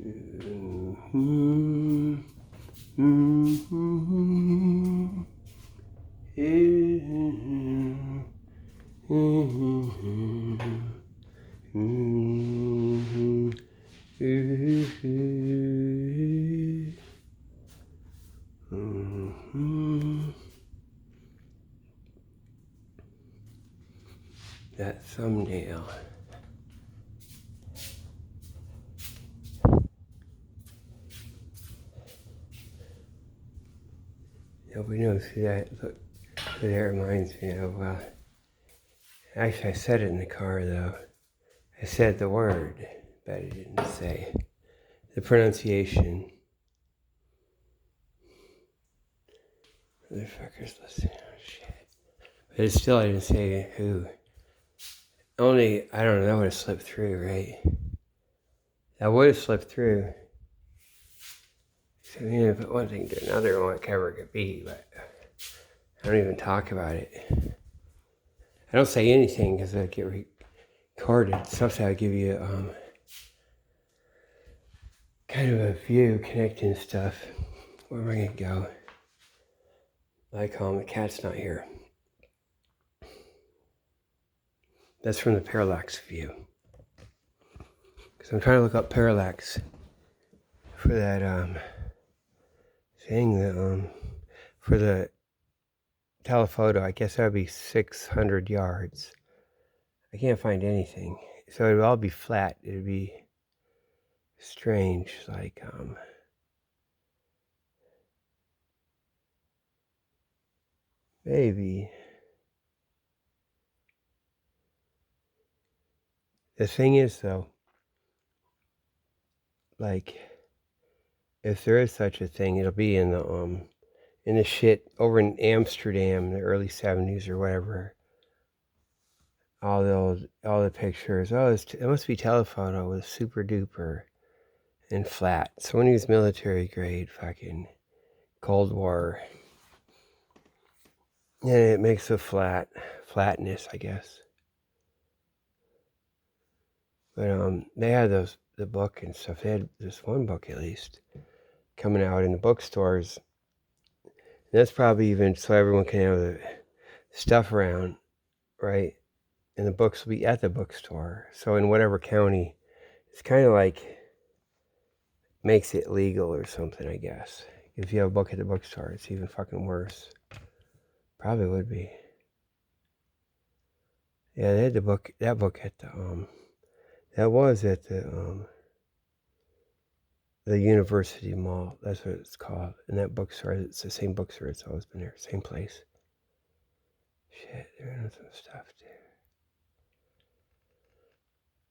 Mm-hmm. Mm-hmm. Mm-hmm. Mm-hmm. Mm-hmm. That thumbnail. Nobody knows who that. Look, that reminds me of. Actually, I said it in the car though. I said the word, but I didn't say the pronunciation. Motherfuckers listening. Oh shit. But it's still, I didn't say who. Only, I don't know, that would have slipped through, right? That would have slipped through. So, you know, put one thing to another, whatever it could be, but I don't even talk about it. I don't say anything because I get recorded. Sometimes I give you kind of a view connecting stuff. Where am I going to go? Like, the cat's not here. That's from the parallax view. Because I'm trying to look up parallax for that thing that for the telephoto. I guess that would be 600 yards. I can't find anything. So it would all be flat. It would be strange, like maybe. The thing is though, like if there is such a thing, it'll be in the shit over in Amsterdam in the early 70s or whatever. All the pictures. Oh, it must be telephoto with super duper and flat. Someone who's military grade, fucking Cold War. And it makes a flatness, I guess. But they had the book and stuff. They had this one book at least coming out in the bookstores. And that's probably even so everyone can have the stuff around, right? And the books will be at the bookstore. So in whatever county, it's kind of like makes it legal or something, I guess. If you have a book at the bookstore, it's even fucking worse. Probably would be. Yeah, they had that book at that was at the University Mall. That's what it's called. And that bookstore, it's the same bookstore. It's always been there. Same place. Shit, they're doing some stuff too.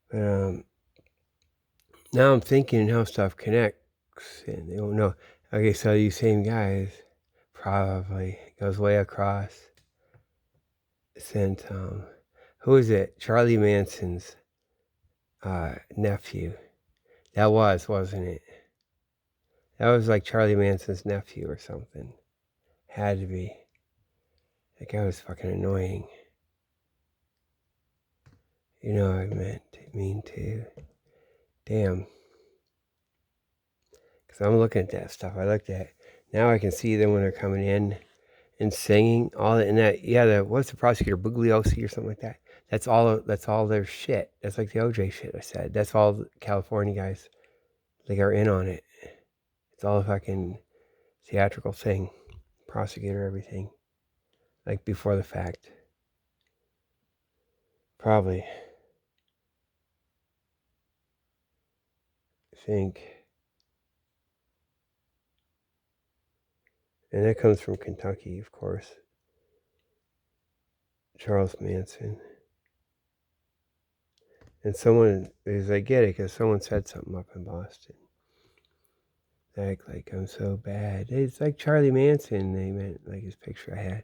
But now I'm thinking how stuff connects, and they don't know. Okay, so these same guys probably goes way across. Sent who is it? Charlie Manson's nephew. That wasn't it? That was like Charlie Manson's nephew or something. Had to be. That guy was fucking annoying. You know what I mean too. Damn. Because I'm looking at that stuff. I looked at. Now I can see them when they're coming in and singing. All that, and that, yeah, what's the prosecutor, Bugliosi or something like that? That's all their shit. That's like the OJ shit I said. That's all the California guys. They are in on it. It's all a fucking theatrical thing. Prosecutor, everything. Like before the fact. Probably. I think. And that comes from Kentucky, of course. Charles Manson. And someone, because I get it, because someone said something up in Boston. They act like I'm so bad. It's like Charlie Manson, they meant, like his picture I had.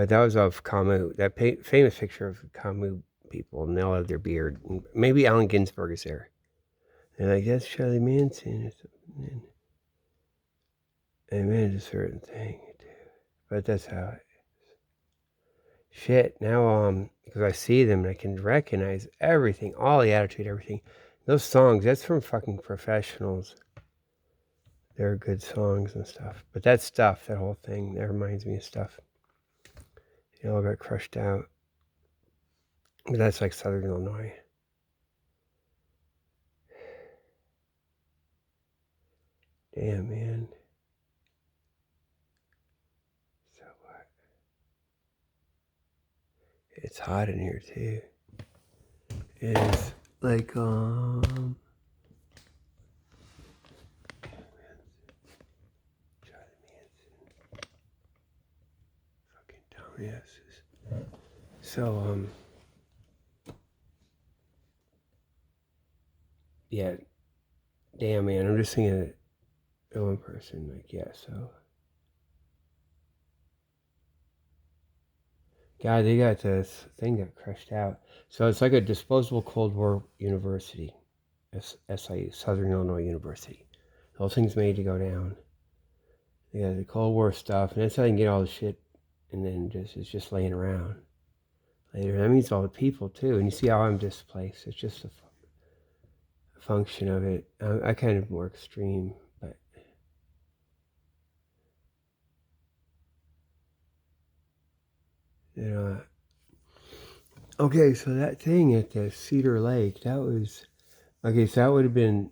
That was of Camus, that famous picture of Camus people, and they all have their beard. And maybe Allen Ginsberg is there. And like, that's Charlie Manson or something. And meant a certain thing, too. But that's how it is. Shit, now, because I see them and I can recognize everything, all the attitude, everything. Those songs, that's from fucking professionals. They're good songs and stuff. But that stuff, that whole thing, that reminds me of stuff. It all got crushed out. But that's like Southern Illinois. Damn, man. So what? It's hot in here too. It's like Charlie Manson. Fucking dumbasses. So yeah. Damn, man. I'm just thinking of one person. Like, yeah. So God, they got this thing got crushed out. So it's like a disposable Cold War university. SIU, Southern Illinois University. The whole thing's made to go down. They got the Cold War stuff, and that's how they can get all the shit, and then it's just laying around later. That means all the people too, and you see how I'm displaced. It's just a function of it. I kind of more extreme, but you know. Okay, so that thing at the Cedar Lake, that was okay. So that would have been.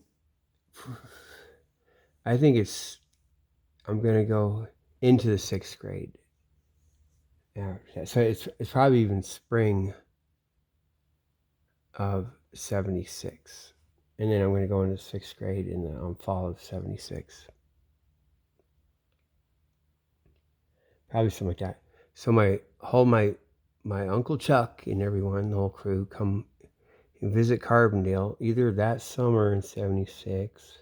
I think I'm gonna go into the 6th grade. Yeah, so it's probably even spring of 76. And then I'm going to go into 6th grade in the fall of 76. Probably something like that. So my Uncle Chuck and everyone, the whole crew, come and visit Carbondale either that summer in 76.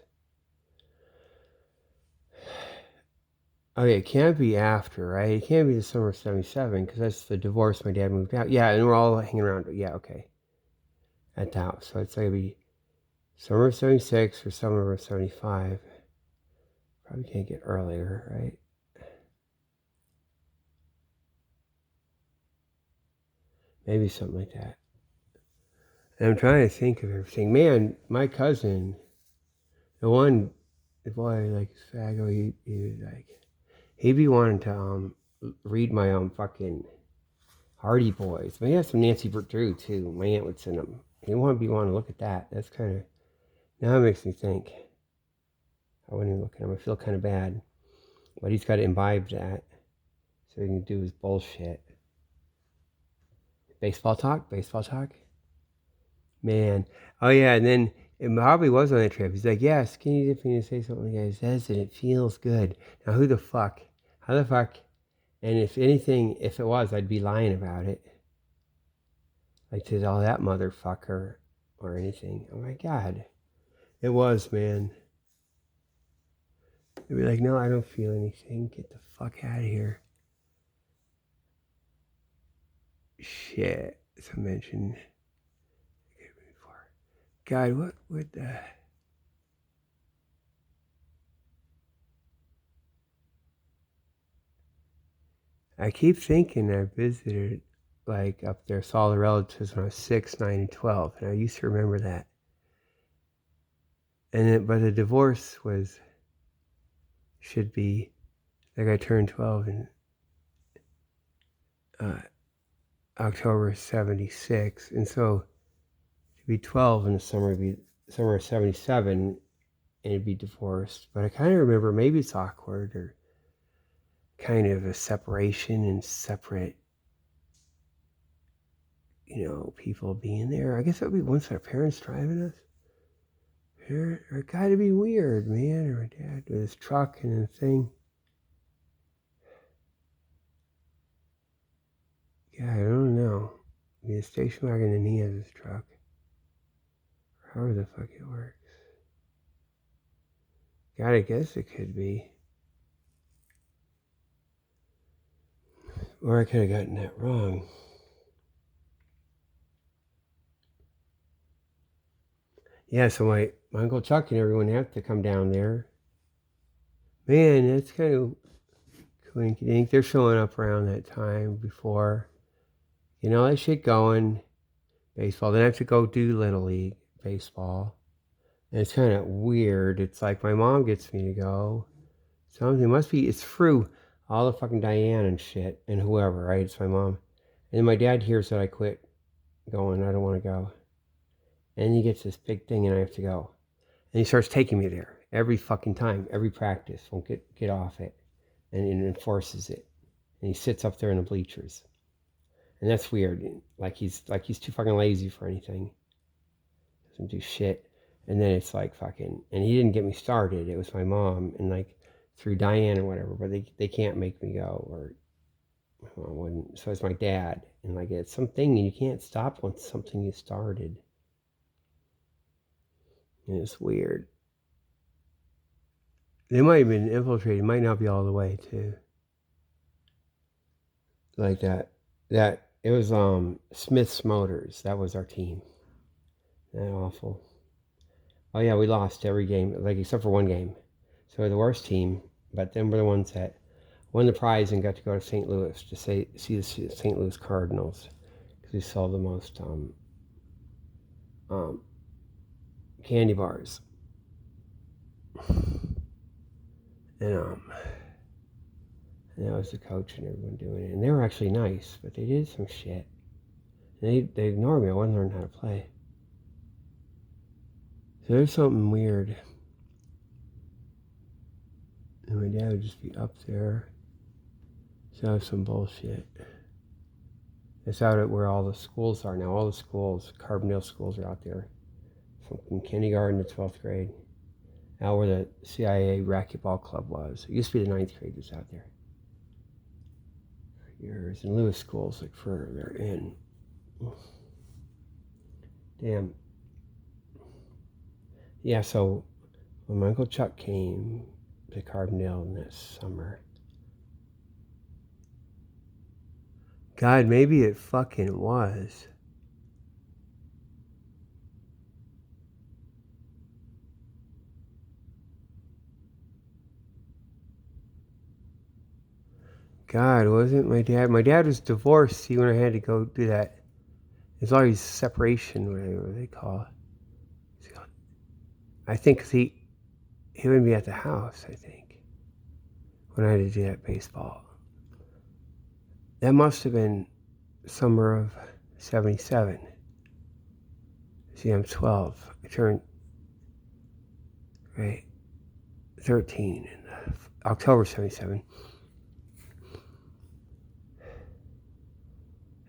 Okay, it can't be after, right? It can't be the summer of 77 because that's the divorce. My dad moved out. Yeah, and we're all hanging around. Yeah, okay. At the house. So it's going to be summer of 76 or summer of 75. Probably can't get earlier, right? Maybe something like that. And I'm trying to think of everything. Man, my cousin, the boy, like Fago, he was like, he'd be wanting to read my fucking Hardy Boys. But he has some Nancy Drew too. My aunt would send him. He wouldn't be wanting to look at that. That's kind of, now it makes me think. I wouldn't even look at him. I feel kind of bad. But he's got to imbibe that so he can do his bullshit. Baseball talk? Man. Oh, yeah, and then it probably was on that trip. He's like, yeah, skinny dipping to say something like that. Says and it feels good. Now, who the fuck? How the fuck? And if anything, if it was, I'd be lying about it. Like to all that motherfucker or anything. Oh, my God. It was, man. They'd be like, no, I don't feel anything. Get the fuck out of here. Shit. As I mentioned. God, what would I keep thinking I visited like up there, saw the relatives when I was 6, 9, and 12, and I used to remember that. But the divorce should be like I turned 12 in October 76, and so to be 12 in the summer would be summer of 77, and it'd be divorced. But I kind of remember maybe it's awkward or kind of a separation and separate, people being there. I guess that would be once our parents driving us. It got to be weird, man. Or my dad with his truck and the thing. Yeah, I don't know. Be a station wagon and he has his truck. However the fuck it works. God, I guess it could be. Or I could have gotten that wrong. Yeah, so my Uncle Chuck and everyone have to come down there. Man, that's kind of coinky-dink. They're showing up around that time before. That shit going. Baseball. Then I have to go do Little League baseball. And it's kind of weird. It's like my mom gets me to go. Something must be, it's through all the fucking Diane and shit and whoever, right? It's my mom. And then my dad hears that I quit going, I don't want to go. And he gets this big thing and I have to go. And he starts taking me there every fucking time, every practice. Won't get off it. And enforces it. And he sits up there in the bleachers. And that's weird. Like he's too fucking lazy for anything. Doesn't do shit. And then it's like fucking, and he didn't get me started. It was my mom and like through Diane or whatever, but they can't make me go or wouldn't. So it's my dad. And like it's something and you can't stop once something you started. And it's weird. They might have been infiltrated, might not be all the way too. Like that it was Smith's Motors. That was our team. That awful. Oh yeah, we lost every game, like except for one game. So we're the worst team, but then we're the ones that won the prize and got to go to St. Louis to see the St. Louis Cardinals because we sold the most candy bars. And that was the coach and everyone doing it. And they were actually nice, but they did some shit. And they ignored me. I wasn't learning how to play. So there's something weird. And my dad would just be up there. So that was some bullshit. It's out at where all the schools are now. All the schools, Carbondale schools are out there. From kindergarten to 12th grade. Out where the CIA racquetball club was. It used to be the 9th graders out there. For years. And Lewis schools, like further in. Damn. Yeah, so when my Uncle Chuck came to Carbondale this summer, God, maybe it fucking was. God, wasn't my dad? My dad was divorced. See, when I had to go do that, there's always separation, whatever they call it. I think 'cause he wouldn't be at the house, I think, when I had to do that baseball. That must have been summer of 77. See, I'm 12. I turned, right, 13 in October 77.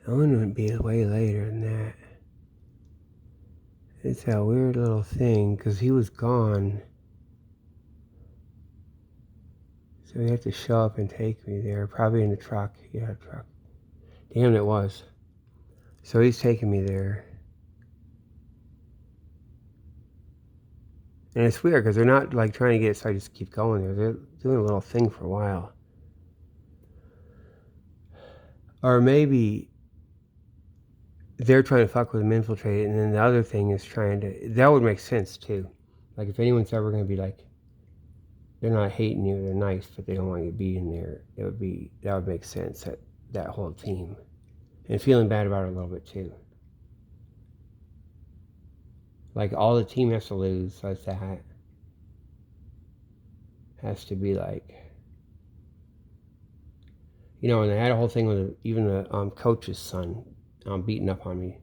Ellen would be way later than that. It's that weird little thing, because he was gone. So he had to show up and take me there, probably in the truck. Yeah, truck. Damn, it was. So he's taking me there. And it's weird, because they're not like trying to get it so I just keep going there. They're doing a little thing for a while. Or maybe they're trying to fuck with him, infiltrate it, and then the other thing is trying to, that would make sense too. Like if anyone's ever going to be like, they're not hating you, they're nice, but they don't want you to be in there, that would make sense, that whole team. And feeling bad about it a little bit too. Like all the team has to lose, so that has to be like, you know, and they had a whole thing with even the coach's son beating up on me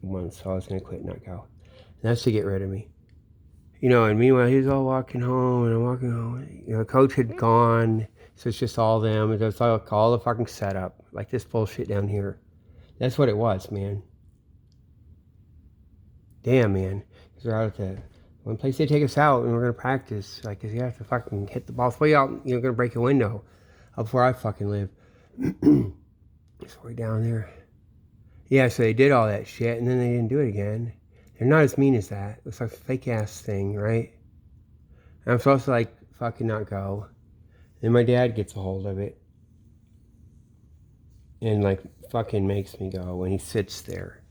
once, so I was going to quit and not go. And that's to get rid of me. You know, and meanwhile, he's all walking home, and I'm walking home. You know, coach had gone, so it's just all them. It was like all the fucking setup, like this bullshit down here. That's what it was, man. Damn, man. Because we're out at the one place they take us out, and we're going to practice. Like, because you have to fucking hit the ball. It's way out, you're going to break a window up where I fucking live. It's way down there. Yeah, so they did all that shit, and then they didn't do it again. They're not as mean as that. It's like a fake-ass thing, right? And I'm supposed to, like, fucking not go. And my dad gets a hold of it. And, like, fucking makes me go when he sits there.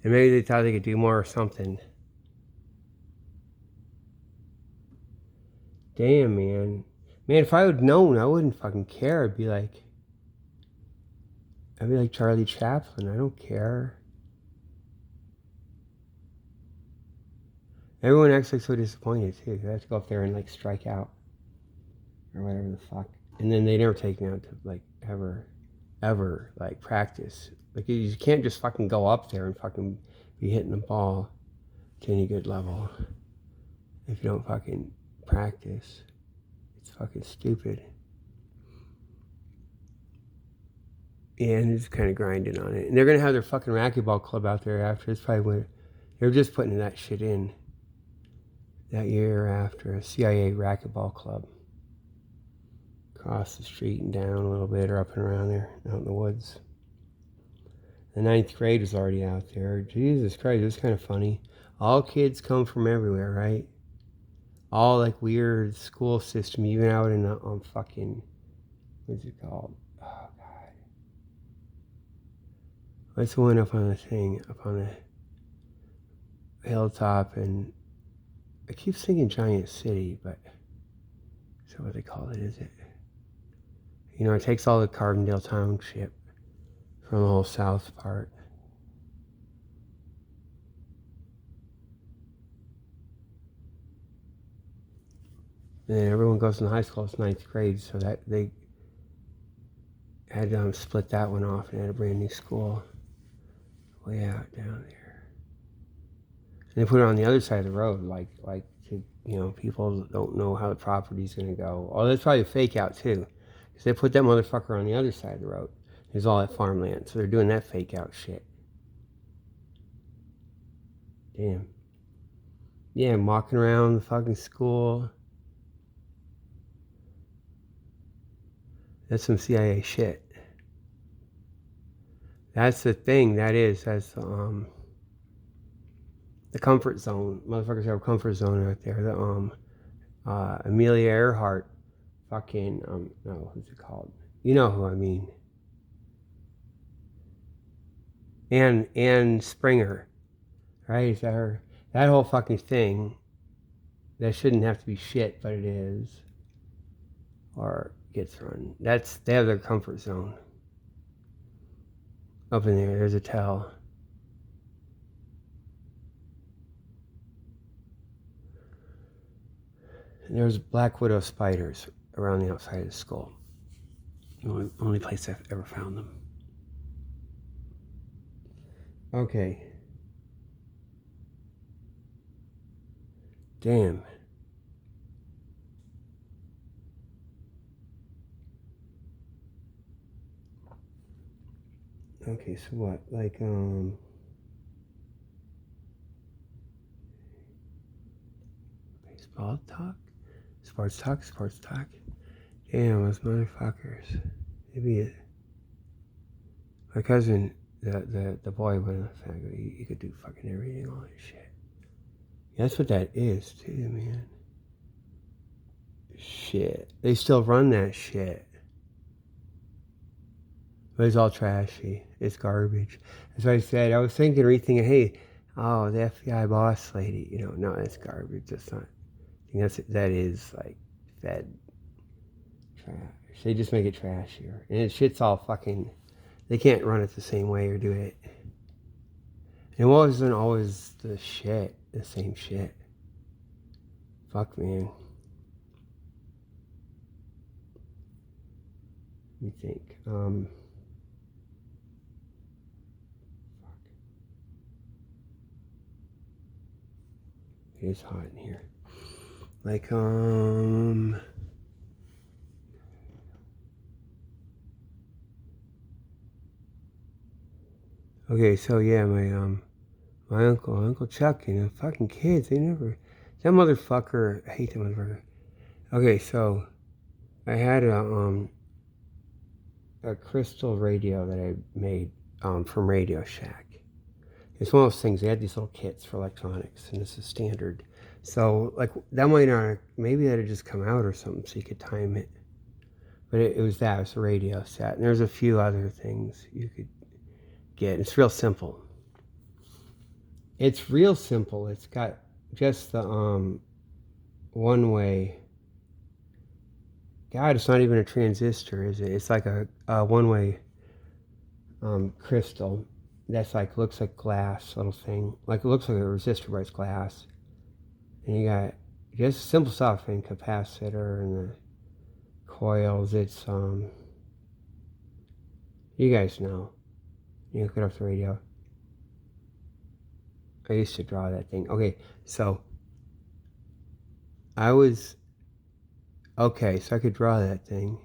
And maybe they thought they could do more or something. Damn, man. Man, if I would known, I wouldn't fucking care. I'd be like Charlie Chaplin. I don't care. Everyone acts like so disappointed too. They have to go up there and like strike out or whatever the fuck, and then they never take me out to like ever like practice. Like you can't just fucking go up there and fucking be hitting the ball to any good level if you don't fucking practice. It's fucking stupid. And it's kind of grinding on it. And they're gonna have their fucking racquetball club out there after. It's probably when they're just putting that shit in that year after, a CIA racquetball club. Across the street and down a little bit, or up and around there, out in the woods. The 9th grade was already out there. Jesus Christ, it was kind of funny. All kids come from everywhere, right? All like weird school system, even out in on fucking, what's it called? Oh God, what's the one up on the thing, up on the hilltop? And I keep thinking Giant City, but is that what they call it? Is it? You know, it takes all the Carbondale Township from the whole south part. And then everyone goes in high school, it's 9th grade, so that they had to split that one off and had a brand new school way out down there. And they put it on the other side of the road, like to, you know, people don't know how the property's gonna go. Oh, that's probably a fake out too, because they put that motherfucker on the other side of the road. There's all that farmland, so they're doing that fake out shit. Damn. Yeah, I'm walking around the fucking school. That's some CIA shit. That's the thing. That's the comfort zone. Motherfuckers have a comfort zone right there. The Amelia Earhart, fucking no, who's it called? You know who I mean. And Springer, right? Is that her? That whole fucking thing. That shouldn't have to be shit, but it is. Or gets run. They have their comfort zone. Up in there, there's a tell. And there's black widow spiders around the outside of the skull. The only place I've ever found them. Okay. Damn. Okay, so what? Like, baseball talk? Sports talk? Damn, those motherfuckers. Maybe it. My cousin, the boy went the fact that he could do fucking everything, all that shit. Yeah, that's what that is, too, man. Shit. They still run that shit. But it's all trashy. It's garbage. As I said, I was rethinking, hey, oh, the FBI boss lady, you know, no, that's garbage. That's not. I think that is like fed trash. They just make it trashier. And it shit's all fucking, they can't run it the same way or do it. And it wasn't always the same shit. Fuck, man. Let me think. Fuck. It is hot in here. Like, okay, so yeah, my Uncle Chuck, you know, fucking kids, that motherfucker, I hate that motherfucker. Okay, so I had a crystal radio that I made from Radio Shack. It's one of those things, they had these little kits for electronics, and this is standard. So, like, that might not, maybe that had just come out or something so you could time it. But it was that, it was a radio set. And there's a few other things you could get. It's real simple. It's got just the one way. God, it's not even a transistor, is it? It's like a one-way crystal that's like, looks like glass, little thing. Like, it looks like a resistor, but it's glass. And you got just simple stuff and capacitor and the coils. It's you guys know. You look it up the radio. I used to draw that thing. Okay, so so I could draw that thing.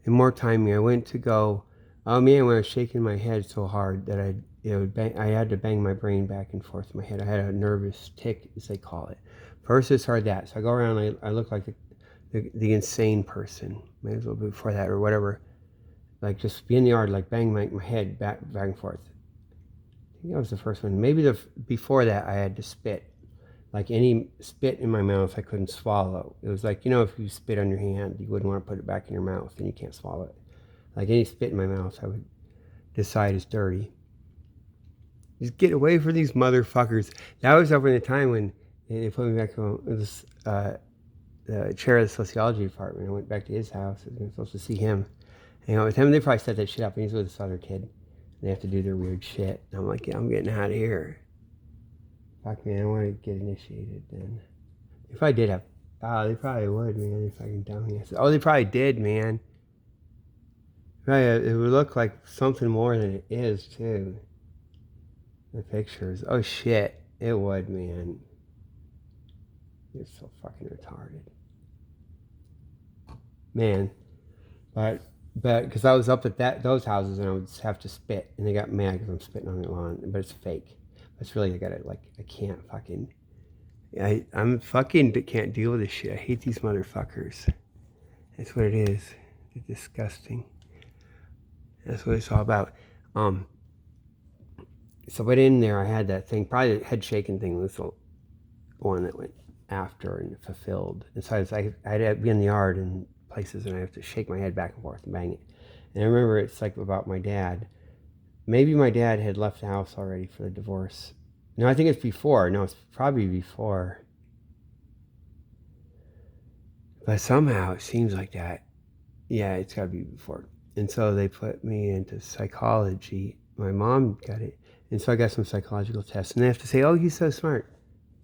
And more timing, I went to go, oh man, when I was shaking my head so hard that I had to bang my brain back and forth in my head. I had a nervous tic, as they call it. First it started that, so I go around and I look like the insane person. Maybe a little bit before that or whatever. Like just be in the yard, like bang my head back and forth. I think that was the first one. Maybe before that I had to spit. Like any spit in my mouth, I couldn't swallow. It was like, if you spit on your hand, you wouldn't want to put it back in your mouth and you can't swallow it. Like any spit in my mouth, I would decide is dirty. Just get away from these motherfuckers. That was over in the time when they put me back home. It was the chair of the sociology department. I went back to his house. I was supposed to see him. Hang out with him. They probably set that shit up. And he's with this other kid. They have to do their weird shit. And I'm like, yeah, I'm getting out of here. Fuck, man, I want to get initiated then. If I did have... they probably would, man, if I can tell me. Oh, they probably did, man. Right, it would look like something more than it is, too. The pictures. Oh, shit. It would, man. You're so fucking retarded. Man. But because I was up at those houses and I would have to spit. And they got mad because I'm spitting on their lawn. But it's fake. It's really, I can't fucking... I'm fucking can't deal with this shit. I hate these motherfuckers. That's what it is. It's disgusting. That's what it's all about. So but in there I had that thing, probably the head shaking thing was the one that went after and fulfilled. And so I had to be in the yard and places and I have to shake my head back and forth and bang it. And I remember it's like about my dad. Maybe my dad had left the house already for the divorce. No, I think it's before. No, it's probably before. But somehow it seems like that. Yeah, it's got to be before. And so they put me into psychology. My mom got it. And so I got some psychological tests. And they have to say, oh, he's so smart.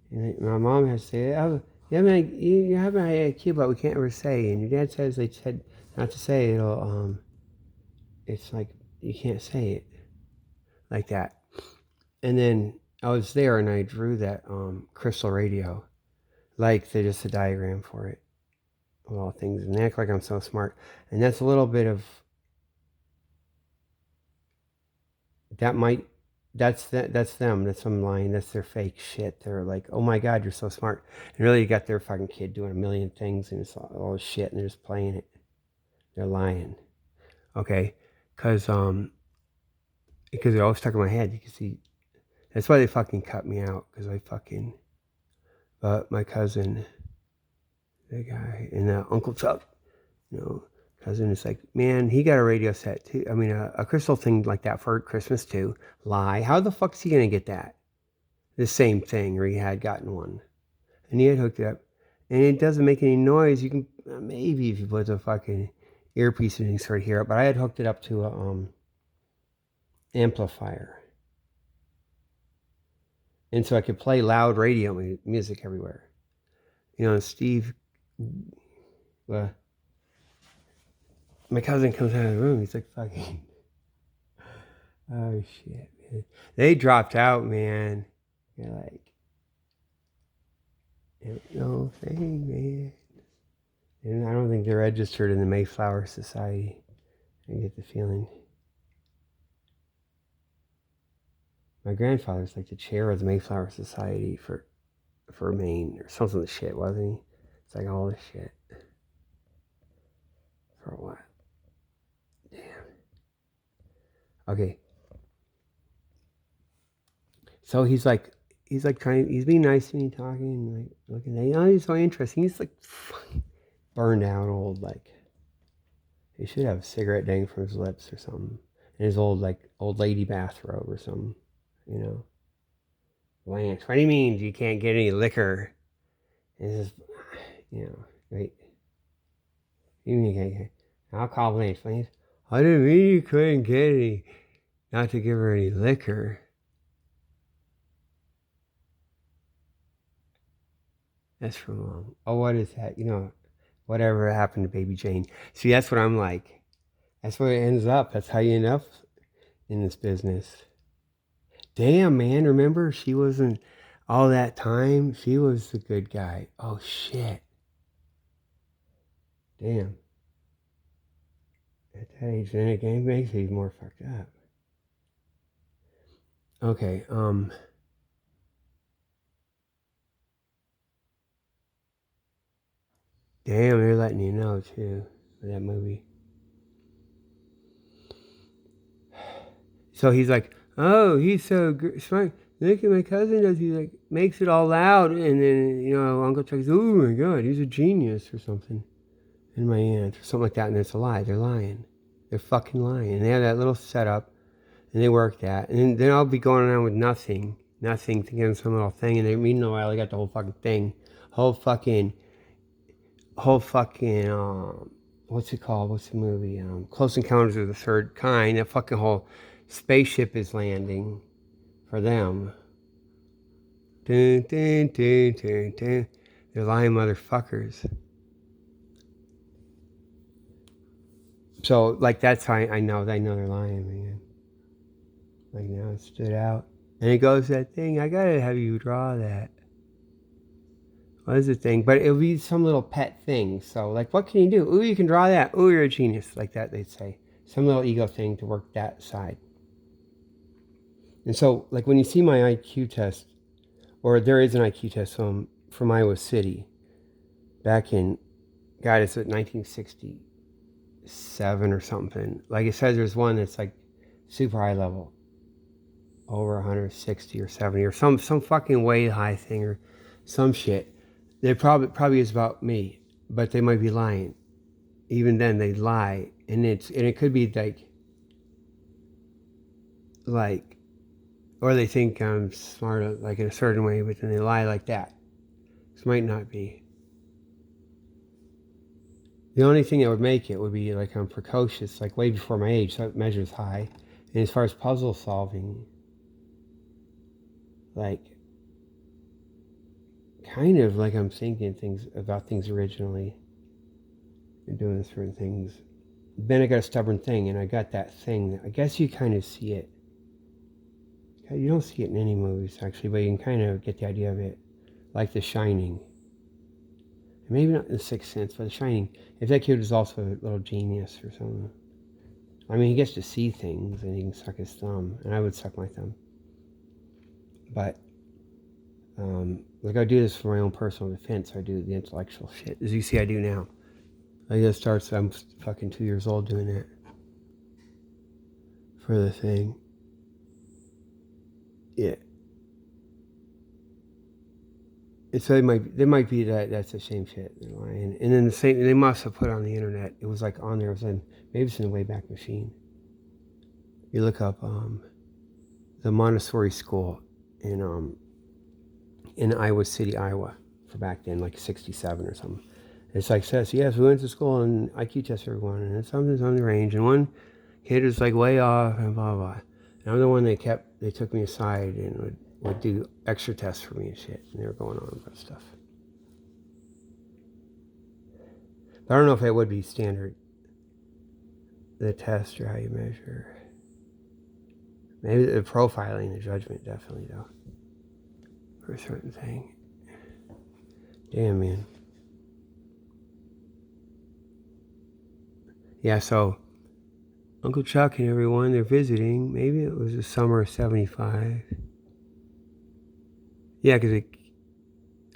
And my mom has to say, oh, you have an IQ, but we can't ever say. And your dad says they said not to say it. It's like you can't say it like that. And then I was there and I drew that crystal radio, like just a diagram for it, of all things. And they act like I'm so smart. And that's a little bit of, that's them. That's them lying. That's their fake shit. They're like, oh my God, you're so smart. And really you got their fucking kid doing a million things and it's all shit and they're just playing it. They're lying. Okay? Because they're always stuck in my head. You can see, that's why they fucking cut me out. Because but my cousin, the guy, and Uncle Chuck, cousin is like, man, he got a radio set too. I mean, a crystal thing like that for Christmas too. Lie. How the fuck's he gonna get that? The same thing, or he had gotten one. And he had hooked it up. And it doesn't make any noise. You can, maybe if you put the fucking earpiece and you sort of hear it. But I had hooked it up to a amplifier. And so I could play loud radio music everywhere. Steve... my cousin comes out of the room. He's like, fucking... Oh, shit, man. They dropped out, man. You're like... No thing, man. And I don't think they're registered in the Mayflower Society. I get the feeling. My grandfather's like the chair of the Mayflower Society for Maine or something of the shit, wasn't he? It's like all this shit. For what? Damn. Okay. So he's being nice to me, talking, like looking at, he's so interesting. He's like burned out, old, like, he should have a cigarette dangling from his lips or something. And his old lady bathrobe or something, Blanche, what do you mean you can't get any liquor? And it's just, wait. I'll call Blanche. Blanche, I didn't mean you couldn't get any, not to give her any liquor. That's from, oh, what is that? You know, whatever happened to Baby Jane. See, that's what I'm like. That's where it ends up. That's how you end up in this business. Damn, man, remember? She wasn't all that time. She was the good guy. Oh, shit. Damn. At that age, then it makes it even more fucked up. Okay, damn, they're letting you know, too, for that movie. So he's like, oh, he's so smart. Look at my cousin does. He like makes it all loud, and then Uncle Chuck's, oh my god, he's a genius or something. And my aunt or something like that, and it's a lie. They're lying. They're fucking lying. And they have that little setup, and they work that, and then I'll be going around with nothing, thinking some little thing, and they meanwhile they got the whole fucking thing, whole fucking, what's it called? What's the movie? Close Encounters of the Third Kind. That fucking whole spaceship is landing for them. Dun, dun, dun, dun, dun. They're lying motherfuckers. So, like, that's how I know they're lying, man. Like, now it stood out. And it goes, that thing, I gotta have you draw that. What is the thing? But it'll be some little pet thing. So, like, what can you do? Ooh, you can draw that. Ooh, you're a genius. Like that, they'd say. Some little ego thing to work that side. And so, like, when you see my IQ test, or there is an IQ test from Iowa City, back in, God, it's at 1967 or something. Like it says, there's one that's like super high level, over 160 or 70 or some fucking way high thing or some shit. They probably is about me, but they might be lying. Even then, they lie, and it could be like, or they think I'm smart like in a certain way, but then they lie like that. This might not be. The only thing that would make it would be like I'm precocious, like way before my age, so it measures high. And as far as puzzle solving, like kind of like I'm thinking about things originally and doing certain things. Then I got a stubborn thing, and I got that thing. I guess you kind of see it. You don't see it in any movies, actually, but you can kind of get the idea of it. Like The Shining. Maybe not The Sixth Sense, but The Shining. If that kid was also a little genius or something. I mean, he gets to see things, and he can suck his thumb, and I would suck my thumb. But, like I do this for my own personal defense. I do the intellectual shit, as you see I do now. I just starts, I'm fucking 2 years old doing that. For the thing. Yeah. And so they might be that's the same shit. They're lying. And then the same, they must have put on the internet. It was like on there. It was maybe it's in the Wayback Machine. You look up the Montessori school in Iowa City, Iowa, for back then, like 67 or something. It's like says, yes, we went to school and IQ test everyone, and it's something's on the range, and one kid was like way off and blah blah. And I'm the one they took me aside and would do extra tests for me and shit, and they were going on about stuff. But I don't know if that would be standard, the test or how you measure. Maybe the profiling, the judgment, definitely though, for a certain thing. Damn, man. Yeah, so Uncle Chuck and everyone, they're visiting. Maybe it was the summer of 75. Yeah, because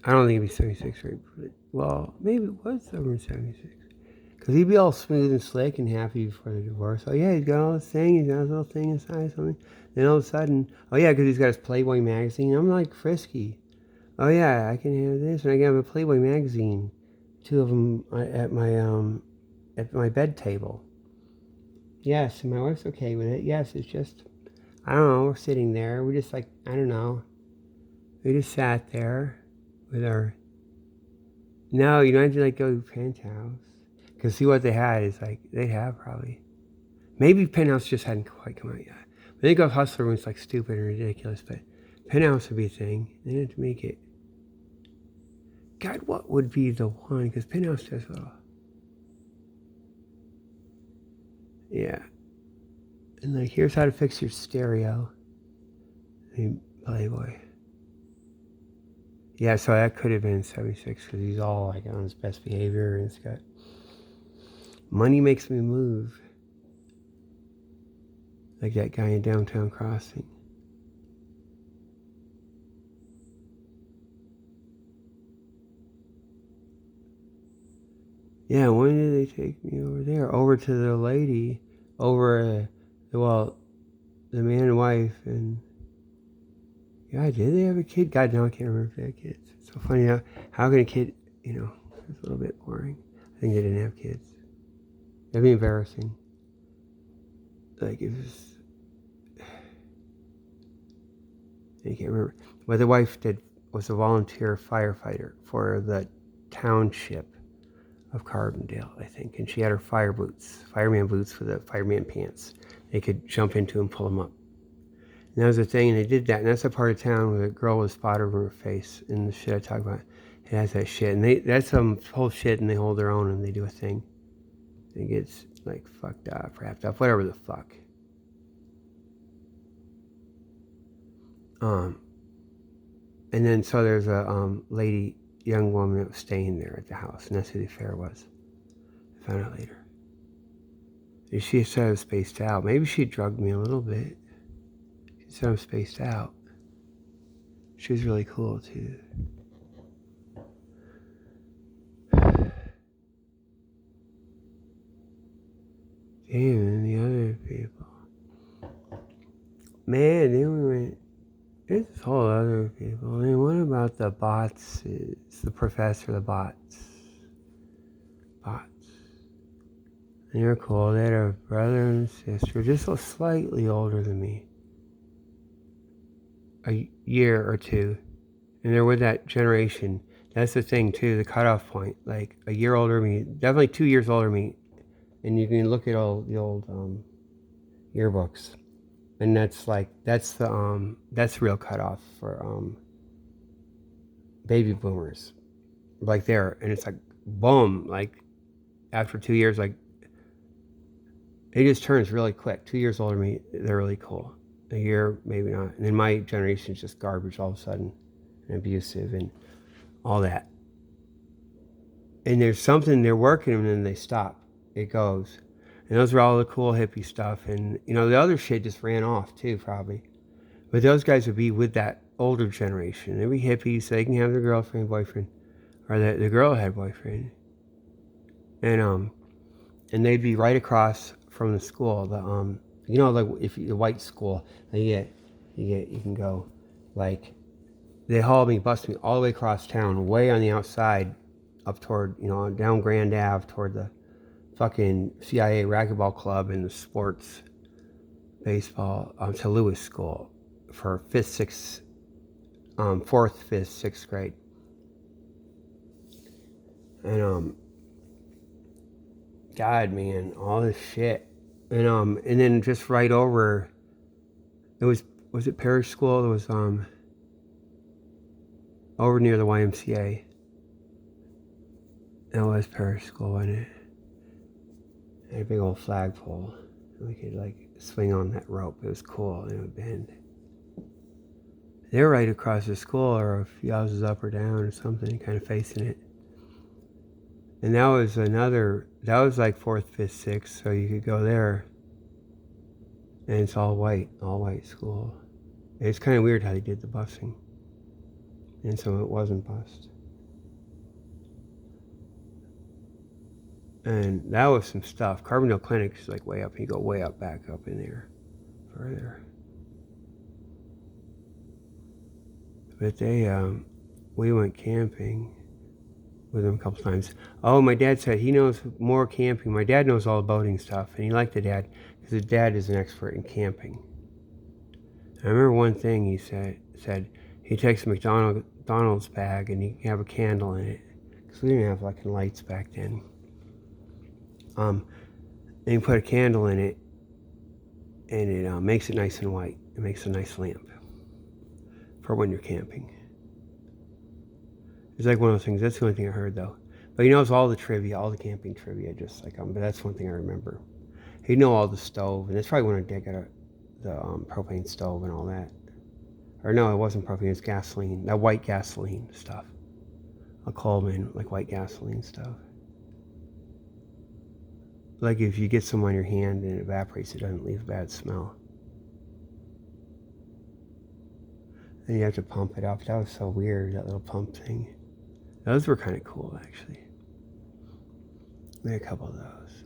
I don't think it'd be 76, right? Well, maybe it was summer of 76. Because he'd be all smooth and slick and happy before the divorce. Oh, yeah, he's got all this thing. He's got his little thing inside something. Then all of a sudden, oh, yeah, because he's got his Playboy magazine. I'm like frisky. Oh, yeah, I can have this. And I can have a Playboy magazine. 2 of them at my bed table. Yes, and my wife's okay with it. Yes, it's just, I don't know, we're sitting there. We're just like, I don't know. We just sat there with our, no, you don't have to like go to Penthouse. Because see what they had is like, they have probably. Maybe Penthouse just hadn't quite come out yet. I think of Hustler was like stupid and ridiculous, but Penthouse would be a thing. They didn't have to make it. God, what would be the one? Because Penthouse does well. Yeah. And like, here's how to fix your stereo. Playboy. Yeah, so that could have been 76 because he's all like on his best behavior and it's got Money Makes Me Move. Like that guy in Downtown Crossing. Yeah, when did they take me over there? Over to the lady, over, the man and wife, and God, did they have a kid? God, no, I can't remember if they had kids. It's so funny how can a kid, it's a little bit boring. I think they didn't have kids. That'd be embarrassing. Like, it was, I can't remember. What the wife was a volunteer firefighter for the township of Carbondale, I think. And she had her fireman boots with the fireman pants. They could jump into and pull them up. And that was the thing, and they did that. And that's a part of town where the girl was spotted over her face. And the shit I talk about, it has that shit. And that's some whole shit, and they hold their own, and they do a thing. It gets, like, fucked up, wrapped up, whatever the fuck. And then, so there's a young woman that was staying there at the house, and that's who the affair was. I found out later. And she said I was spaced out. Maybe she drugged me a little bit. She said I'm spaced out. She was really cool, too. Damn, and the other people. Man, then we went, there's this whole other people. I mean, what about the bots? It's the professor, the bots. And they're cool. They had a brother and sister, just so slightly older than me. A year or two. And they're with that generation. That's the thing, too, the cutoff point. Like, a year older than me, definitely 2 years older than me. And you can look at all the old yearbooks. And that's the real cutoff for baby boomers. Like there. And it's like, boom, like, after 2 years, like, it just turns really quick. 2 years older than me, they're really cool. A year, maybe not. And then my generation's just garbage all of a sudden. And abusive and all that. And there's something they're working and then they stop. It goes. And those are all the cool hippie stuff. And, the other shit just ran off too, probably. But those guys would be with that older generation. They'd be hippies, so they can have their girlfriend, boyfriend. Or the girl had boyfriend. And they'd be right across from the school. Like if the white school, you can go, like, they hauled me, busted me all the way across town, way on the outside, up toward, down Grand Ave, toward the fucking CIA racquetball club and the sports baseball, to Lewis School for 4th, 5th, 6th grade. And, God, man, all this shit. And then just right over, was it Parish School? It was, over near the YMCA. That was Parish School, wasn't it? It had a big old flagpole. We could, like, swing on that rope. It was cool. It would bend. They're right across the school, or a few houses up or down or something, kind of facing it. And that was like 4th, 5th, 6th, so you could go there. And it's all white school. And it's kind of weird how they did the busing. And so it wasn't bust. And that was some stuff. Carbondale Clinic is like way up. You go way up, back up in there, further. But we went camping with them a couple times. Oh, my dad said he knows more camping. My dad knows all the boating stuff, and he liked the dad because his dad is an expert in camping. I remember one thing he said he takes a McDonald's bag and he can have a candle in it because we didn't have like lights back then. And you put a candle in it, and it makes it nice and white. It makes a nice lamp for when you're camping. It's like one of those things. That's the only thing I heard though. But he knows all the trivia, all the camping trivia, just like but that's one thing I remember. He'd know all the stove, and that's probably when I got the propane stove and all that. Or no, it wasn't propane, it was gasoline. That white gasoline stuff. A Coleman, like white gasoline stuff. Like if you get some on your hand and it evaporates, it doesn't leave a bad smell. And you have to pump it up. That was so weird, that little pump thing. Those were kind of cool, actually. We had a couple of those.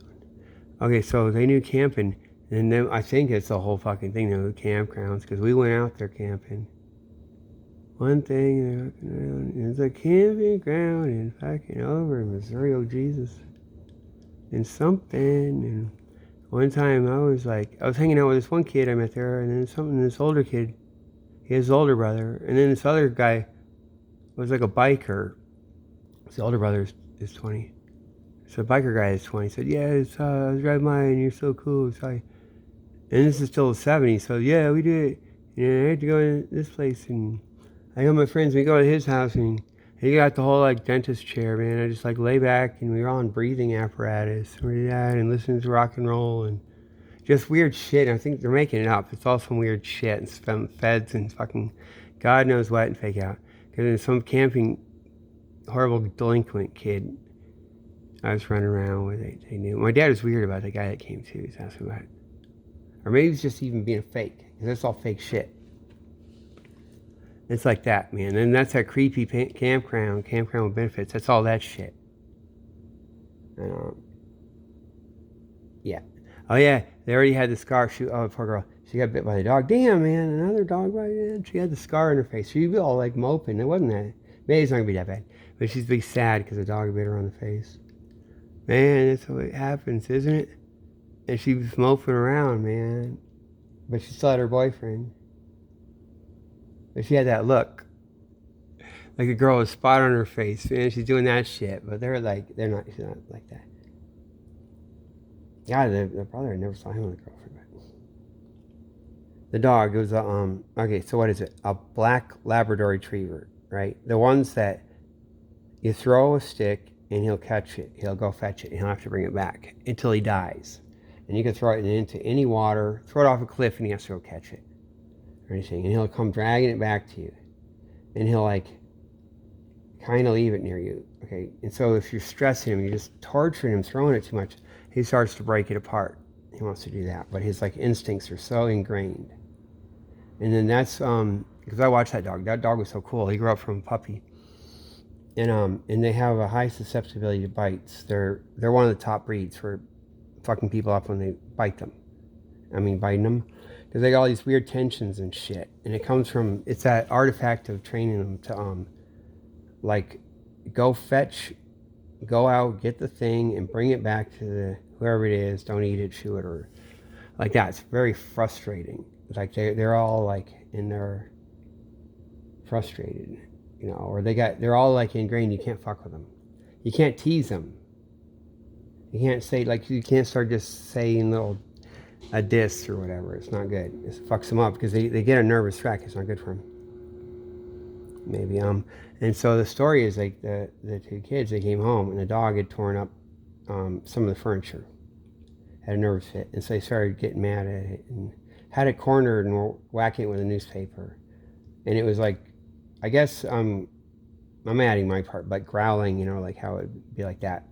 Okay, so they knew camping. And then I think it's the whole fucking thing, the campgrounds, because we went out there camping. One thing they're looking around is a camping ground in fucking over in Missouri, oh Jesus. And something, and one time I was hanging out with this one kid I met there, and then this older kid, his older brother, and then this other guy was like a biker. His older brother is 20. So the biker guy is 20. He said, yeah, I was driving by and you're so cool. And this is still the 70s, so yeah, we did it. And I had to go to this place, and I got my friends, we go to his house, and he got the whole like dentist chair, man. I just like lay back, and we were on breathing apparatus, and we did that, and listening to rock and roll, and just weird shit. And I think they're making it up. It's all some weird shit, and some feds and fucking God knows what and fake out. Because there's some camping, horrible delinquent kid I was running around with. They knew. My dad was weird about the guy that came too. He was asking about it. Or maybe he's just even being fake. Because that's all fake shit. It's like that, man. And that's that creepy campground with benefits. That's all that shit. Yeah. Oh, yeah. They already had the scar. Oh, poor girl. She got bit by the dog. Damn, man. Another dog bite. Man. She had the scar in her face. She'd be all like moping. It wasn't that. Maybe it's not going to be that bad. But she's be sad because the dog bit her on the face. Man, that's what happens, isn't it? And she was moping around, man. But she still had her boyfriend. But she had that look. Like a girl with a spot on her face. Man, she's doing that shit. But she's not like that. Yeah, the brother, I never saw him with a girlfriend. The dog, it was okay, so what is it? A black Labrador Retriever, right? The ones that you throw a stick and he'll catch it. He'll go fetch it and he'll have to bring it back until he dies. And you can throw it into any water, throw it off a cliff, and he has to go catch it or anything. And he'll come dragging it back to you. And he'll like kind of leave it near you, okay? And so if you're stressing him, you're just torturing him, throwing it too much, he starts to break it apart. He wants to do that, but his like instincts are so ingrained. And then that's because I watched that dog. That dog was so cool. He grew up from a puppy, and they have a high susceptibility to bites. They're one of the top breeds for fucking people up when they bite them. I mean, biting them, because they got all these weird tensions and shit. And it comes from, it's that artifact of training them to like go out, get the thing, and bring it back to whoever it is. Don't eat it, chew it, or like that. It's very frustrating. It's like they're all like in their frustrated, or they're all like ingrained. You can't fuck with them. You can't tease them. You can't say, like, you can't start just saying a diss or whatever. It's not good. It fucks them up because they get a nervous wreck. It's not good for them. Maybe and so the story is like the two kids, they came home and the dog had torn up some of the furniture, had a nervous fit, and so they started getting mad at it and had it cornered and were whacking it with a newspaper. And it was like, I guess I'm adding my part, but growling, like how it would be like that.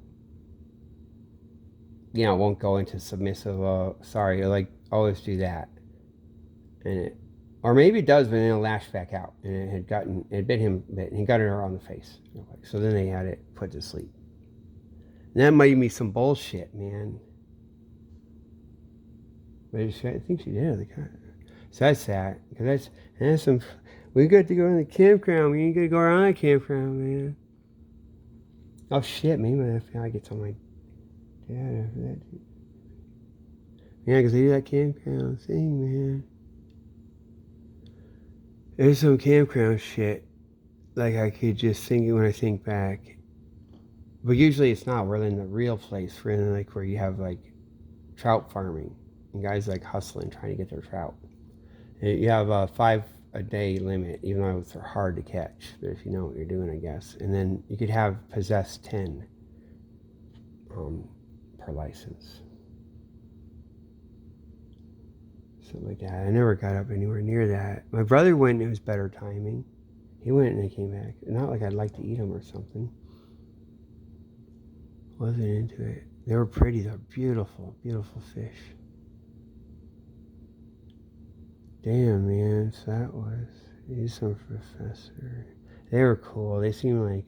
It won't go into submissive, sorry, like always do that. Or maybe it does, but then it'll lash back out. And it bit him a bit, and he got her on the face. So then they had it put to sleep. And that might be some bullshit, man. But I think she did. So that's sad. Because that's some, we got to go in the campground. We ain't got to go around the campground, man. Oh shit, maybe my FBI gets on my dad after that. Yeah, because they do that campground thing, man. There's some campground shit, like I could just think it when I think back. But usually it's not. We're in the real place. We're in like where you have like trout farming. And guys like hustling, trying to get their trout. And you have 5 a day limit, even though they're hard to catch. But if you know what you're doing, I guess. And then you could have possess 10 per license. Something like that. I never got up anywhere near that. My brother went and it was better timing. He went and he came back. Not like I'd like to eat them or something. Wasn't into it. They were pretty. They're beautiful, beautiful fish. Damn, man. So that was. He's some professor. They were cool. They seemed like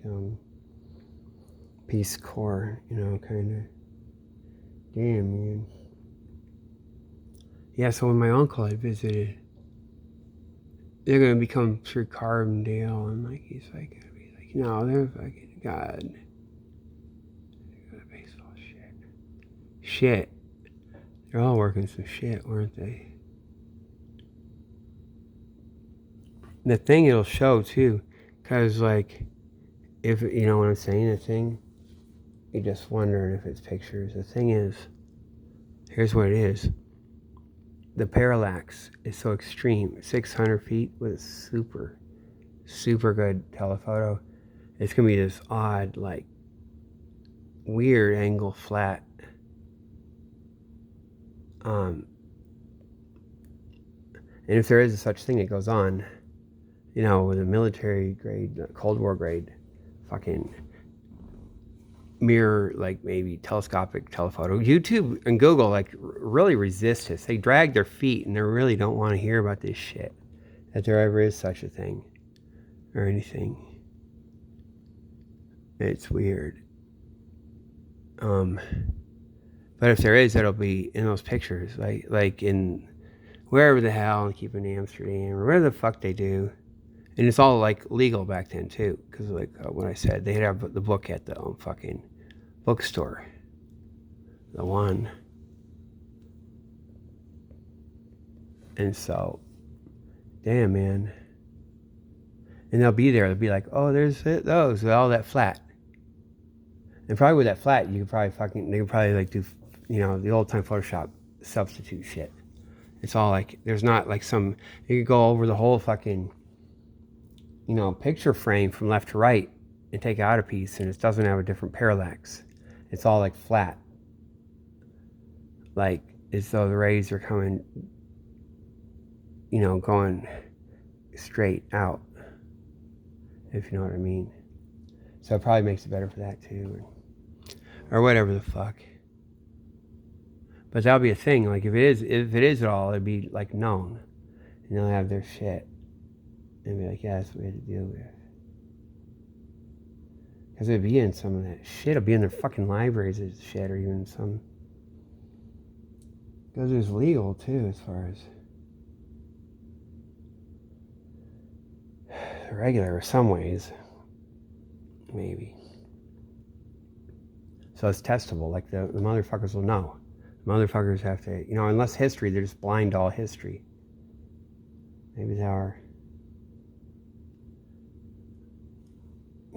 Peace Corps, you know, kind of. Damn, man. Yeah, so when my uncle had visited, they're gonna become through Carbondale, and like he's like gonna be like, no, they're fucking God. They're gonna baseball shit. Shit. They're all working some shit, weren't they? The thing it'll show too, cause like, if you know what I'm saying, the thing, you just wondering if it's pictures. The thing is, here's what it is. The parallax is so extreme. 600 feet with super, super good telephoto. It's gonna be this odd, like, weird angle flat. And if there is a such thing that goes on, you know, with a military grade, Cold War grade, fucking mirror, like maybe telescopic telephoto. YouTube and Google like really resist this. They drag their feet and they really don't want to hear about this shit, that there ever is such a thing or anything. It's weird. But if there is, it'll be in those pictures, like in wherever the hell, and keep in Amsterdam or wherever the fuck they do. And it's all like legal back then too, because like what I said, they'd have the book at the fucking bookstore, the one. And so, damn, man. And they'll be there. They'll be like, oh, there's those with all that flat. And probably with that flat, you could probably they could probably like do, you know, the old time Photoshop substitute shit. It's all like, there's not like some, you could go over the whole fucking, you know, picture frame from left to right and take out a piece, and it doesn't have a different parallax. It's all like flat. Like, as though the rays are coming, you know, going straight out, if you know what I mean. So it probably makes it better for that too, or whatever the fuck. But that'll be a thing. Like if it is at all, it'd be like known, and they'll have their shit, and be like, yeah, that's what we had to deal with. Because it'd be in some of that shit. It'll be in their fucking libraries and shit, or even some. Because it's legal too, as far as regular, in some ways, maybe. So it's testable. Like the motherfuckers will know. The motherfuckers have to, you know, unless history, they're just blind to all history. Maybe they are.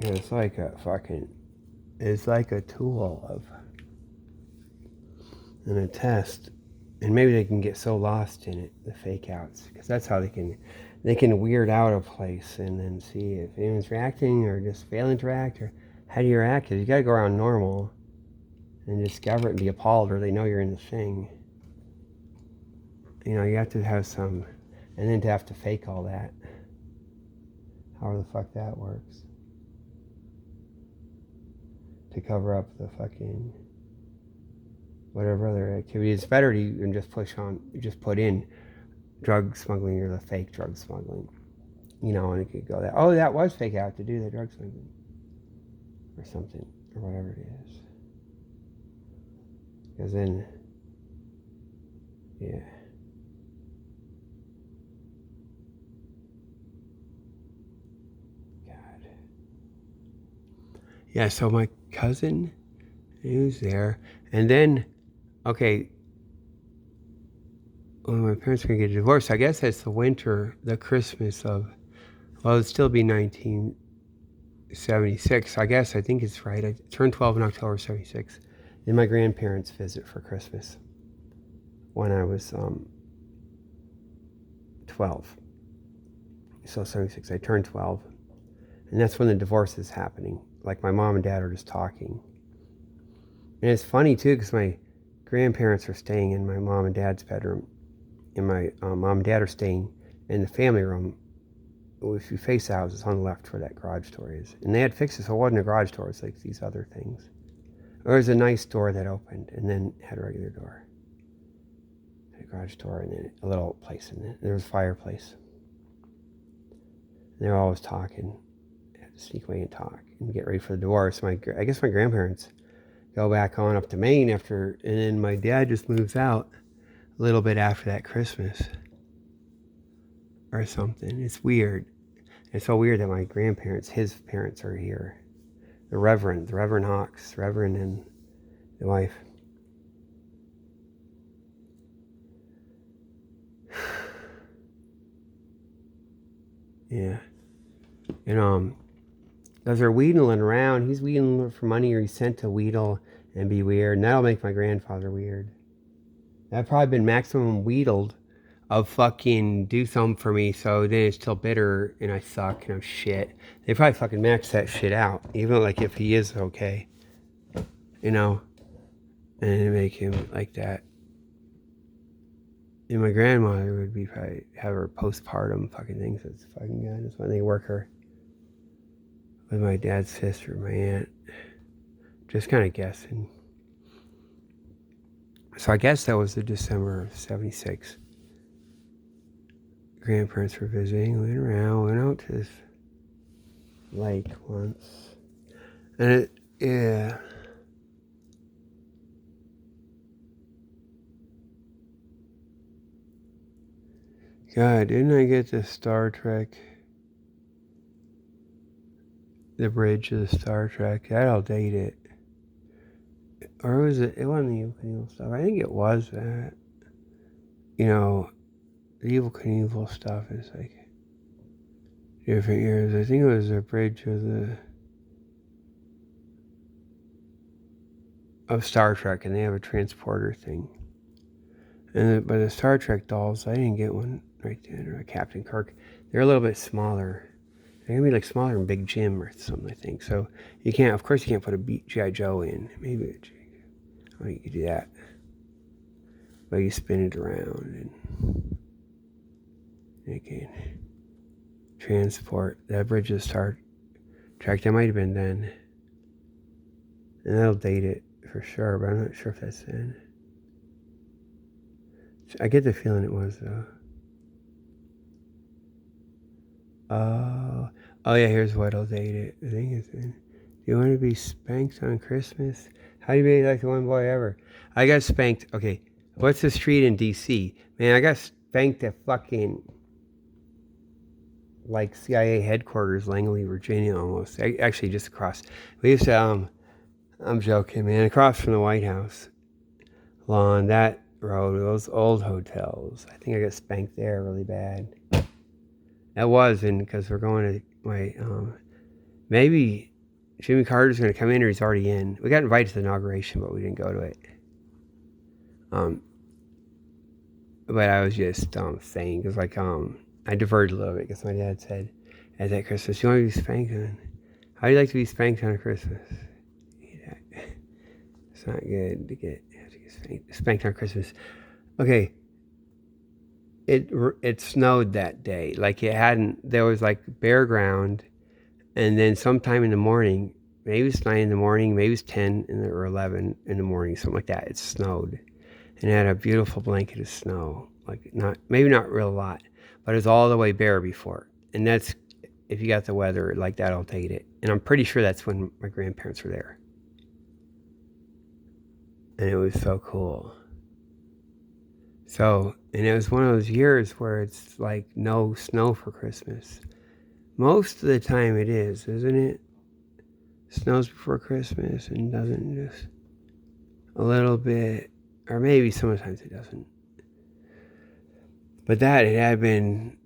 You know, it's like a fucking, it's like a tool of, and a test. And maybe they can get so lost in it, the fake outs, because that's how they can weird out a place and then see if anyone's reacting or just failing to react, or how do you react? Because you got to go around normal and discover it and be appalled, or they know you're in the thing. You know, you have to have some, and then to have to fake all that. However the fuck that works. To cover up the fucking whatever other activity. It's better to even just put in drug smuggling or the fake drug smuggling. You know, and it could go that, oh, that was fake out to do the drug smuggling. Or something, or whatever it is. Because then, yeah. God. Yeah, so my cousin, he was there. And then, okay, when my parents were going to get divorced, I guess that's the Christmas of, well, it'd still be 1976. I think it's right. I turned 12 in October 76. And my grandparents visit for Christmas when I was 12. so 76, I turned 12. And that's when the divorce is happening. Like my mom and dad are just talking. And it's funny too, because my grandparents are staying in my mom and dad's bedroom. And my mom and dad are staying in the family room. If you face the house, it's on the left where that garage door is. And they had fixed it so it wasn't a garage door, it's like these other things. There was a nice door that opened and then had a regular door. A garage door and then a little place in it. There was a fireplace. And they were always talking. I had to sneak away and talk and get ready for the divorce. I guess my grandparents go back on up to Maine after, and then my dad just moves out a little bit after that Christmas or something. It's weird. It's so weird that my grandparents, his parents, are here. The Reverend Hawks, Reverend and the wife. Yeah. And as they're wheedling around, he's wheedling for money, or he's sent to wheedle and be weird. And that'll make my grandfather weird. I've probably been maximum wheedled of fucking do something for me, so then it's still bitter and I suck and I'm shit. They probably fucking max that shit out, even like if he is okay, you know, and make him like that. And my grandmother would be probably have her postpartum fucking things. That's fucking good. That's when they work her with my dad's sister, my aunt. Just kind of guessing. So I guess that was the December of 76. Grandparents were visiting, went out to this lake once. And yeah. God, didn't I get the Star Trek? The bridge of the Star Trek? That'll date it. Or was it? It wasn't the Evil Knievel stuff. I think it was that. You know, the Evil Knievel stuff is like different years. I think it was the bridge of Star Trek, and they have a transporter thing. And by the Star Trek dolls, I didn't get one right then, or Captain Kirk. They're a little bit smaller. They're gonna be like smaller than Big Jim or something, I think. So you can't, of course, you can't put a G.I. Joe in. Maybe you could do that, but you spin it around and you can transport that bridge of Star Trek. That might have been then, and that'll date it for sure. But I'm not sure if that's then. I get the feeling it was though. Oh yeah, here's what'll date it. The thing is, do you want to be spanked on Christmas? How do you be like the one boy ever? I got spanked. Okay, what's the street in D.C.? Man, I got spanked at fucking like CIA headquarters, Langley, Virginia, almost. Actually, just across. We used to, I'm joking, man, across from the White House, along that road, those old hotels. I think I got spanked there really bad. That was, and because we're going to my, maybe Jimmy Carter's going to come in, or he's already in. We got invited to the inauguration, but we didn't go to it. But I was just saying, because like I diverted a little bit, because my dad said at that Christmas, you want to be spanked on? How do you like to be spanked on Christmas? It's not good to get spanked on Christmas. Okay. It snowed that day. Like there was like bare ground, and then sometime in the morning, maybe it was 9 in the morning, maybe it was 10 or 11 in the morning, something like that. It snowed, and it had a beautiful blanket of snow. Like maybe not real lot, but it was all the way bare before. And that's, if you got the weather like that, I'll take it. And I'm pretty sure that's when my grandparents were there. And it was so cool. So, and it was one of those years where it's like no snow for Christmas. Most of the time it is, isn't it? Snows before Christmas and doesn't, just a little bit, or maybe sometimes it doesn't. But that, it had been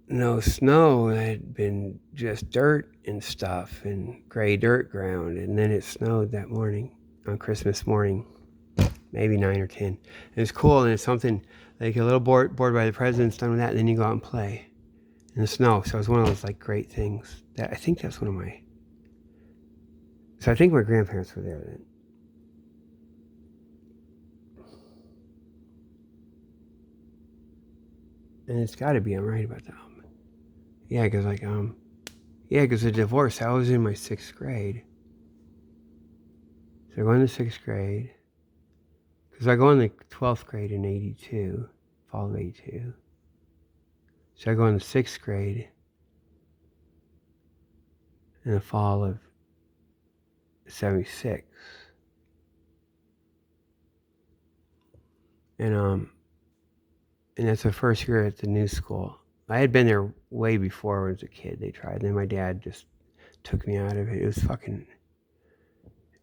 no snow, it had been just dirt and stuff and gray dirt ground, and then it snowed that morning, on Christmas morning. Maybe 9 or 10. And it's cool, and it's something like a little board by the president's done with that, and then you go out and play. And in the snow. So it was one of those like great things. That I think that's one of my. So I think my grandparents were there then. And it's got to be. I'm right about that. Yeah, because the divorce. I was in my 6th grade. So I go into 6th grade. Because I go in the 12th grade in 82, fall of 82. So I go in the 6th grade in the fall of 76. And that's the first year at the new school. I had been there way before when I was a kid. They tried. Then my dad just took me out of it. It was fucking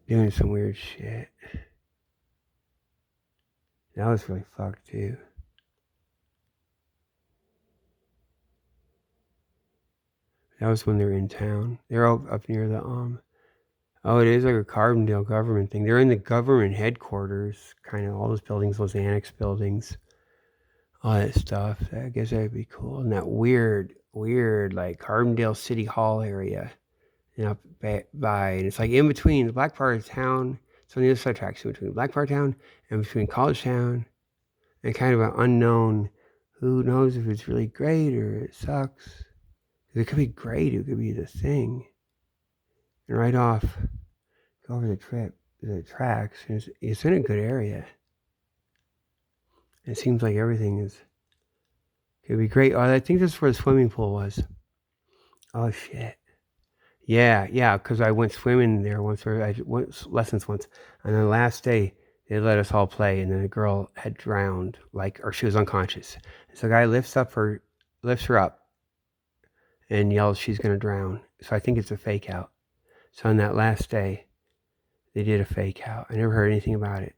doing some weird shit. That was really fucked too. That was when they were in town. They're up near the oh, it is like a Carbondale government thing. They're in the government headquarters, kind of all those buildings, those annex buildings, all that stuff. I guess that'd be cool. And that weird, like Carbondale City Hall area, up by, and it's like in between the black part of town. It's on the other side of tracks, in between the black part of town and between College Town, and kind of an unknown. Who knows if it's really great or it sucks? It could be great. It could be the thing. And right off, go over the tracks. It's in a good area. It seems like everything could be great. Oh, I think this is where the swimming pool was. Oh shit. Yeah, because I went swimming there once, or I went lessons once, and the last day they let us all play, and then a girl had drowned, or she was unconscious. So the guy lifts her up, and yells she's gonna drown. So I think it's a fake out. So on that last day, they did a fake out. I never heard anything about it,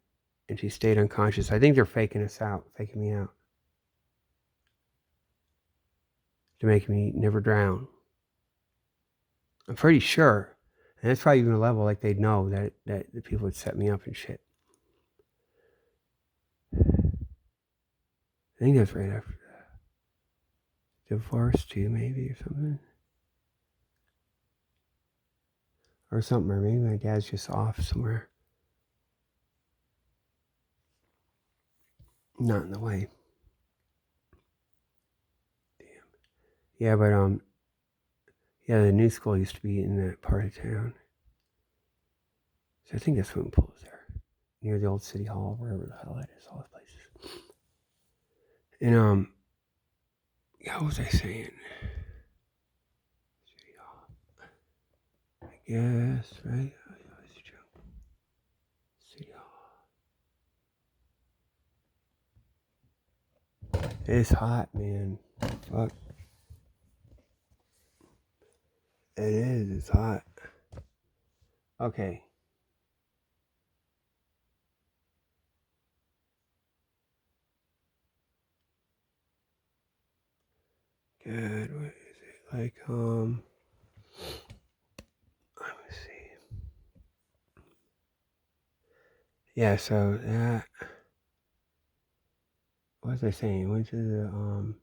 and she stayed unconscious. I think they're faking me out, to make me never drown. I'm pretty sure. And that's probably even a level like they'd know that the people would set me up and shit. I think that's right after the divorce too, maybe, or something. Or maybe my dad's just off somewhere. Not in the way. Damn. Yeah, but the new school used to be in that part of town. So I think that swimming pool is there, near the old city hall, wherever the hell that is, all those places. And what was I saying? City hall, I guess, right? City hall. It's hot, man. Fuck. It is. It's hot. Okay. Good. What is it? Let me see. Yeah, so that, what was I saying? Went to the,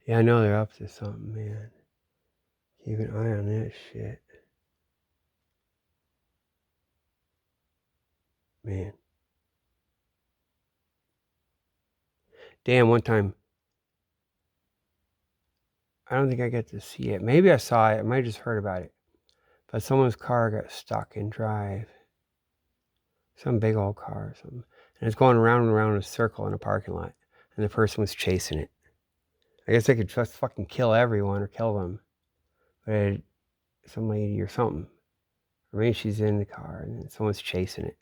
yeah, I know they're up to something, man. Keep an eye on that shit. Man. Damn, one time, I don't think I got to see it. Maybe I saw it. I might have just heard about it. But someone's car got stuck in drive. Some big old car or something. And it's going around and around in a circle in a parking lot. And the person was chasing it. I guess they could just fucking kill everyone or kill them. But some lady or something. Or maybe she's in the car and someone's chasing it.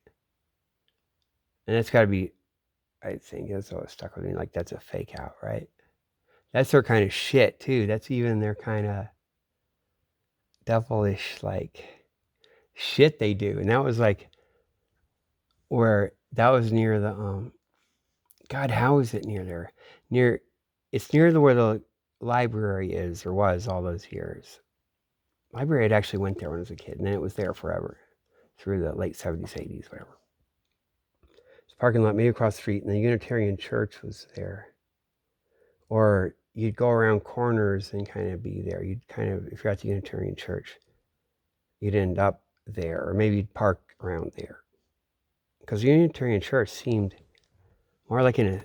And that's got to be, I think that's what stuck with me. Like, that's a fake out, right? That's their kind of shit, too. That's even their kind of devilish, shit they do. And that was that was near the, God, how is it near there? It's near where the library is, or was all those years. Library, I'd actually went there when I was a kid, and then it was there forever, through the late 70s, 80s, whatever. parking lot maybe across the street, and the Unitarian Church was there. Or you'd go around corners and kind of be there. You'd kind of, if you're at the Unitarian Church, you'd end up there, or maybe you'd park around there. Because the Unitarian Church seemed more like in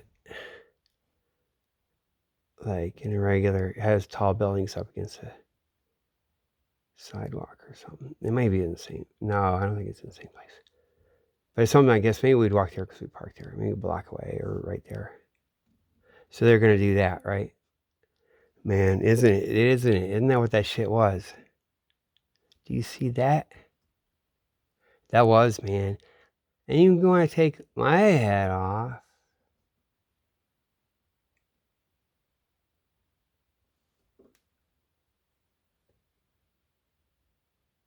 a regular, it has tall buildings up against a sidewalk or something. It may be in the same, no, I don't think it's in the same place. But it's something, I guess, maybe we'd walk there because we parked there, maybe a block away or right there. So they're going to do that, right? Man, isn't it? Isn't that what that shit was? Do you see that? That was, man. And you want to take my hat off.